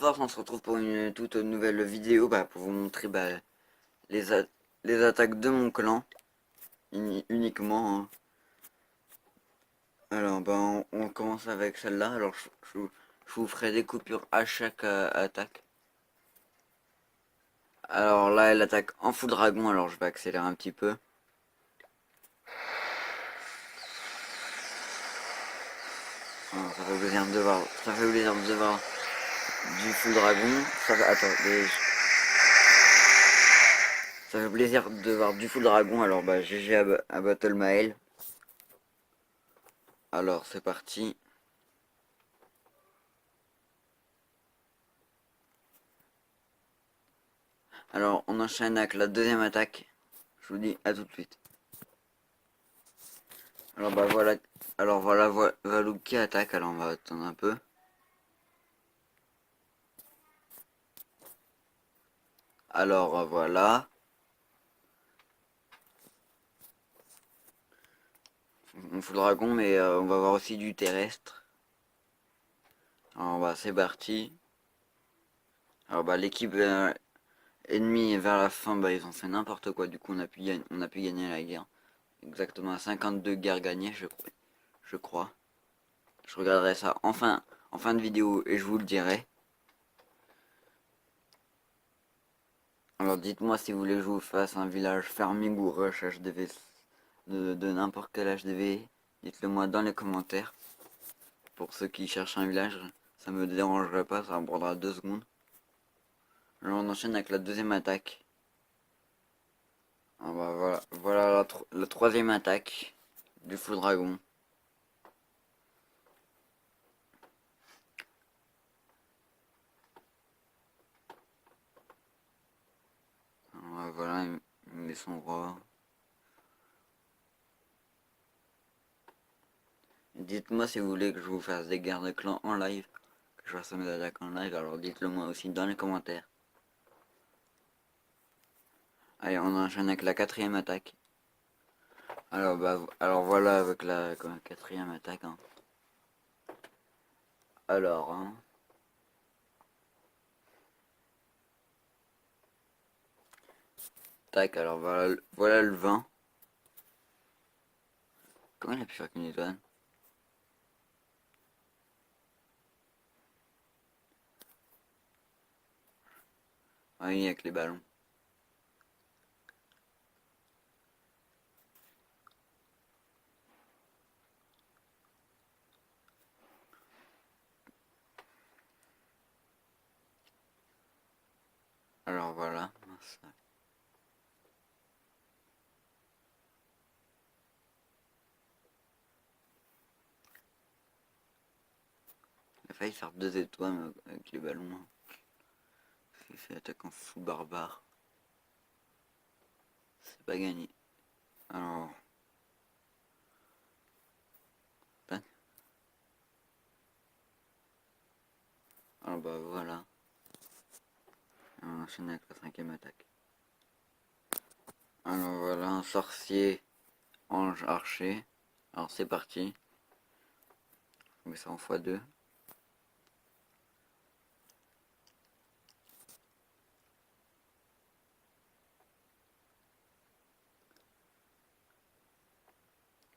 force, on se retrouve pour une toute nouvelle vidéo pour vous montrer les, a- les attaques de mon clan uniquement, hein. Alors on commence avec celle-là. Alors je vous ferai des coupures à chaque attaque. Alors là elle attaque en full dragon, alors je vais accélérer un petit peu. Alors, ça fait plaisir de voir du full dragon. Ça fait plaisir de voir du full dragon. Alors GG à Battle Mael. Alors c'est parti. Alors on enchaîne avec la deuxième attaque. Je vous dis à tout de suite. Alors voilà. Alors voilà Valou qui attaque. Alors on va attendre un peu. Alors voilà. On fout le dragon, mais on va voir aussi du terrestre. Alors c'est parti. Alors l'équipe ennemie vers la fin, ils ont fait n'importe quoi. Du coup on a pu gagner la guerre. Exactement à 52 guerres gagnées, je crois. Je regarderai ça en fin de vidéo et je vous le dirai. Alors dites-moi si vous voulez que je vous fasse un village farming ou rush HDV de n'importe quel HDV. Dites-le moi dans les commentaires. Pour ceux qui cherchent un village, ça me dérangerait pas, ça me prendra 2 secondes. Alors on enchaîne avec la deuxième attaque. Ah voilà la troisième attaque du full dragon. Alors, voilà, il met son roi. Dites-moi si vous voulez que je vous fasse des guerres de clans en live, que je fasse mes attaques en live, alors dites-le moi aussi dans les commentaires. Allez, on enchaîne avec la quatrième attaque. Alors voilà avec la quatrième attaque, hein. Alors, hein. Tac, alors voilà le 20. Comment il a pu faire qu'une étoile? Ah oui, avec les ballons. Alors voilà. Il a failli faire 2 étoiles avec les ballons, hein. Il fait attaque en fou barbare. C'est pas gagné. Alors, tac. Alors voilà. On enchaîne avec la cinquième attaque. Alors voilà, un sorcier, ange, archer. Alors c'est parti. On met ça en x2.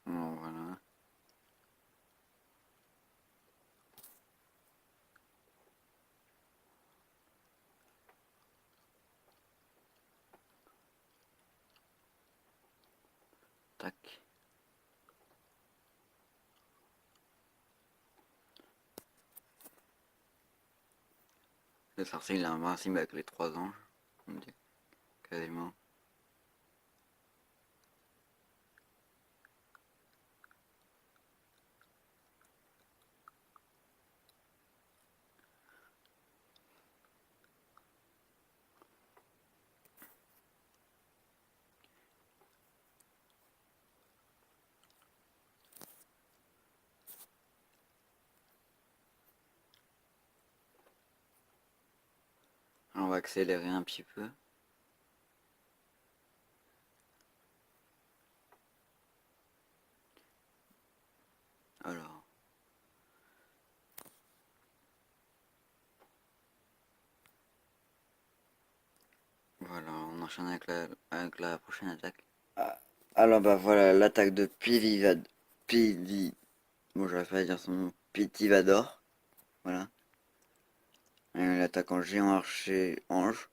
Alors voilà. Tac. Le sorcier il est invincible avec les 3 anges. On dit quasiment. Alors on va accélérer un petit peu. Alors. voilà, on enchaîne avec la prochaine attaque. Ah, alors bah voilà, l'attaque de Pivi... Bon, j'arrive pas à dire son nom. Pitivador. Voilà. L'attaque en géant archer ange.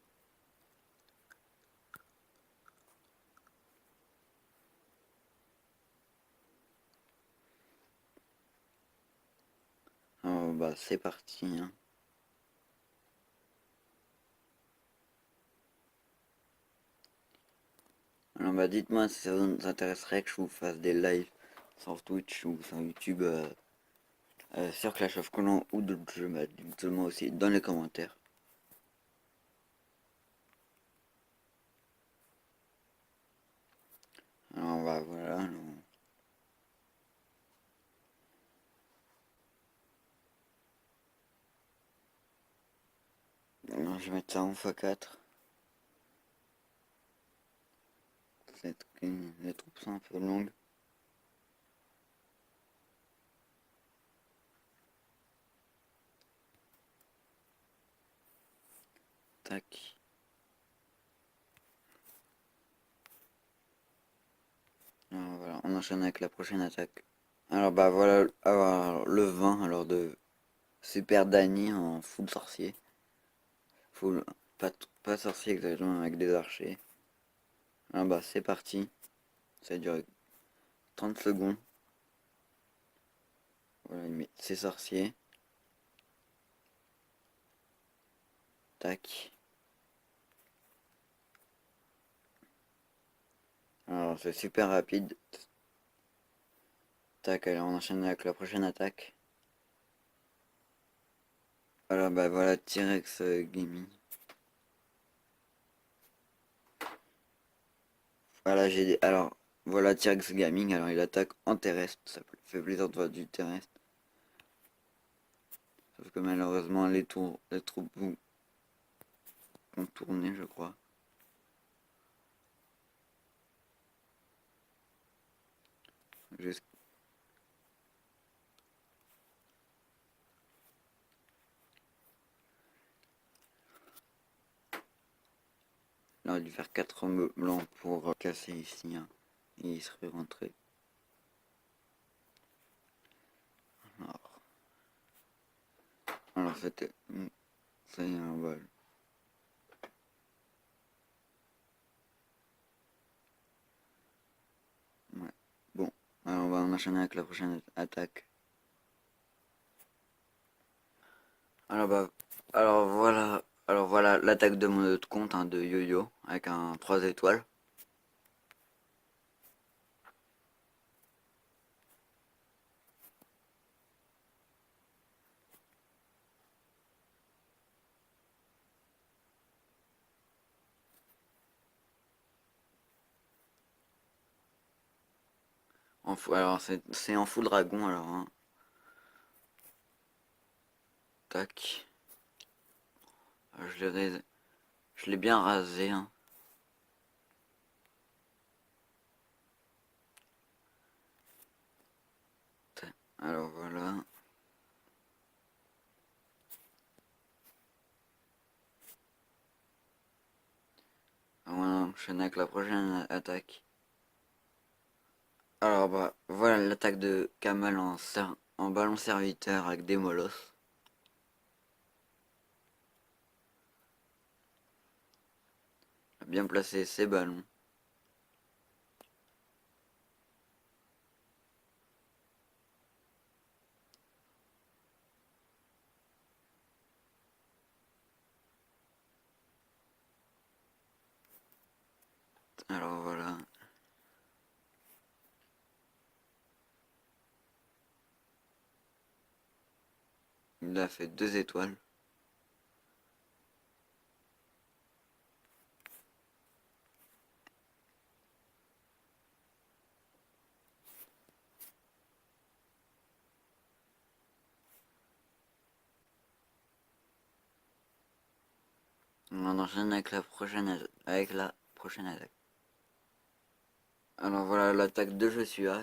Oh, bah c'est parti, hein. Alors bah dites-moi si ça vous intéresserait que je vous fasse des lives sur Twitch ou sur YouTube sur Clash of Clans ou d'autres jeux, bah dites-moi aussi dans les commentaires. Alors bah voilà, alors, je vais mettre ça en x4. Les troupes sont un peu longues. Tac. Alors voilà, on enchaîne avec la prochaine attaque. Alors bah voilà, alors, le 20 alors de Super Danny en full sorcier. Full, pas sorcier exactement avec des archers. Alors bah c'est parti. Ça dure 30 secondes. Voilà, il met ses sorciers. Tac. Alors c'est super rapide. Tac, alors on enchaîne avec la prochaine attaque. Voilà, bah voilà, T-Rex Gaming. Voilà, alors, voilà T-Rex Gaming, alors il attaque en terrestre. Ça fait plaisir de voir du terrestre. Sauf que malheureusement, les troupes vont contourner, je crois. Jusqu'- Il aurait dû faire 4 blancs pour casser ici, hein. Et il serait rentré. Alors, alors c'était... Ça y est, un bol. Ouais. Bon, alors on va enchaîner avec la prochaine attaque. Alors bah, alors voilà l'attaque de mon autre compte, hein, de Yo-Yo avec un 3 étoiles. Alors c'est en full dragon alors, hein. Tac. Je l'ai bien rasé, hein. Alors voilà. On enchaîne avec la prochaine attaque. Alors bah voilà l'attaque de Kamal en ballon serviteur avec des molosses. Il a bien placé ses ballons. Alors voilà. Il a fait 2 étoiles. On enchaîne avec la prochaine attaque. Alors voilà l'attaque de Joshua.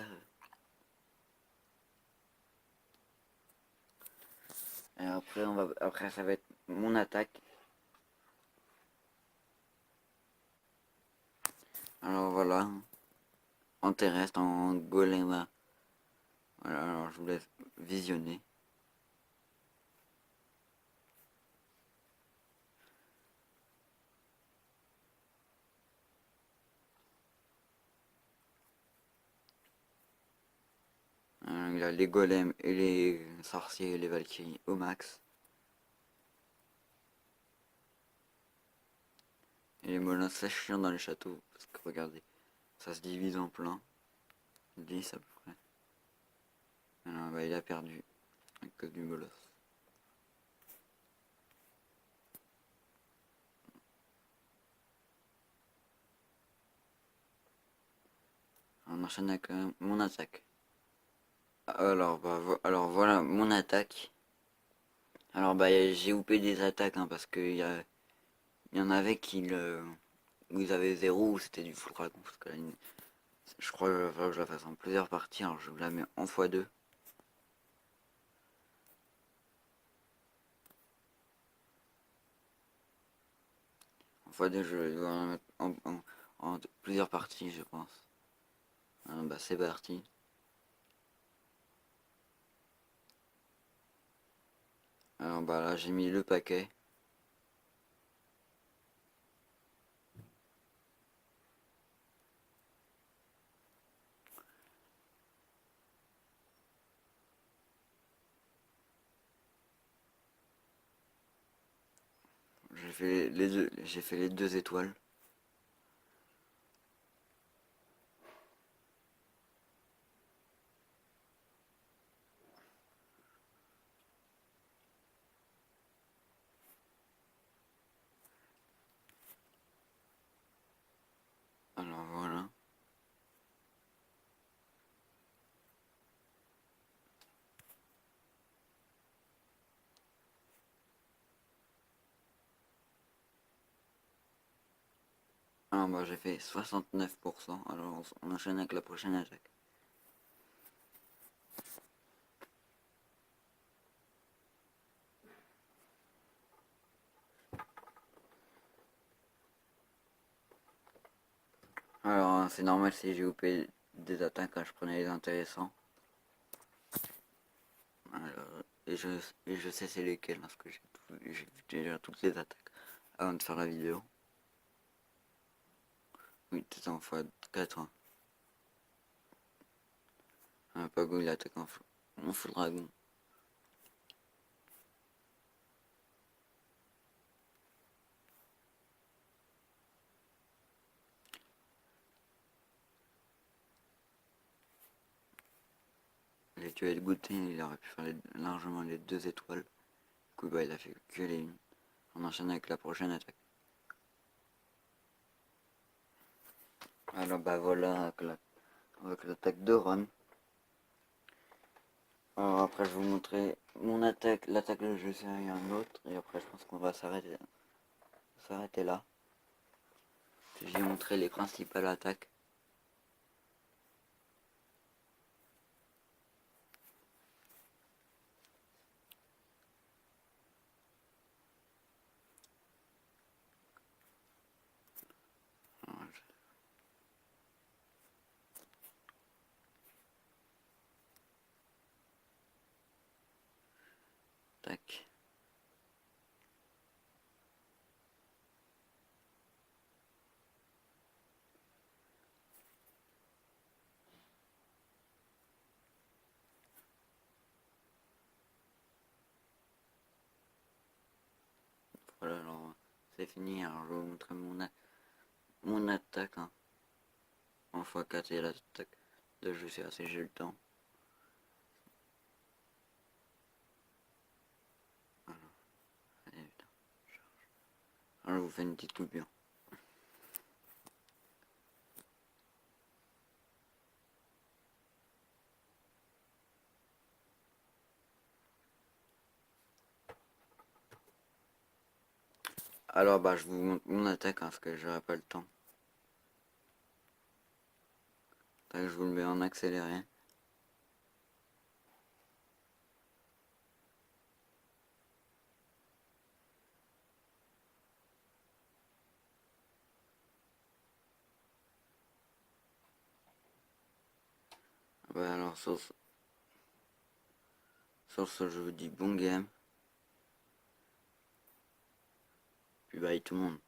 Et après ça va être mon attaque. Alors voilà, en terrestre, en golem. Voilà, alors je vous laisse visionner. Il a les golems et les sorciers et les valkyries au max. Et les molins, c'est chiant dans les châteaux. Parce que regardez, ça se divise en plein. 10 à peu près. Alors bah, il a perdu à cause du bolos. On enchaîne avec mon attaque. Alors voilà mon attaque. Alors bah j'ai loupé des attaques hein, parce qu'il y en avait où ils avaient zéro ou c'était du full dragon. Parce que là, je crois qu'il va falloir que je la fasse en plusieurs parties. Alors je la mets en x2. En x2 je vais la mettre en plusieurs parties je pense. Alors, bah c'est parti. Alors bah là j'ai mis le paquet. J'ai fait les deux étoiles. Alors voilà. Alors bah j'ai fait 69%. Alors on enchaîne avec la prochaine attaque. Alors c'est normal si j'ai loupé des attaques quand je prenais les intéressants. Alors, et je sais c'est lesquels parce que j'ai vu déjà toutes les attaques avant de faire la vidéo. Oui, c'est en x4. Hein. Pas go il attaque en full dragon. J'ai tué le goûter, il aurait pu faire largement les deux étoiles. Du coup bah il a fait que les une. On enchaîne avec la prochaine attaque. Alors bah voilà avec l'attaque de Ron. Alors après je vais vous montrer mon attaque, l'attaque de je sais et un autre. Et après je pense qu'on va s'arrêter là. J'ai montré les principales attaques. Tac. Voilà alors c'est fini. Alors je vais vous montrer mon attaque hein, en x4 et l'attaque de je sais si j'ai le temps. Alors, allez, putain, alors je vous fais une petite coupure. Alors bah je vous montre mon attaque hein, parce que j'aurai pas le temps. Tac, je vous le mets en accéléré. Alors sur ce, je vous dis bon game. Puis bye tout le monde.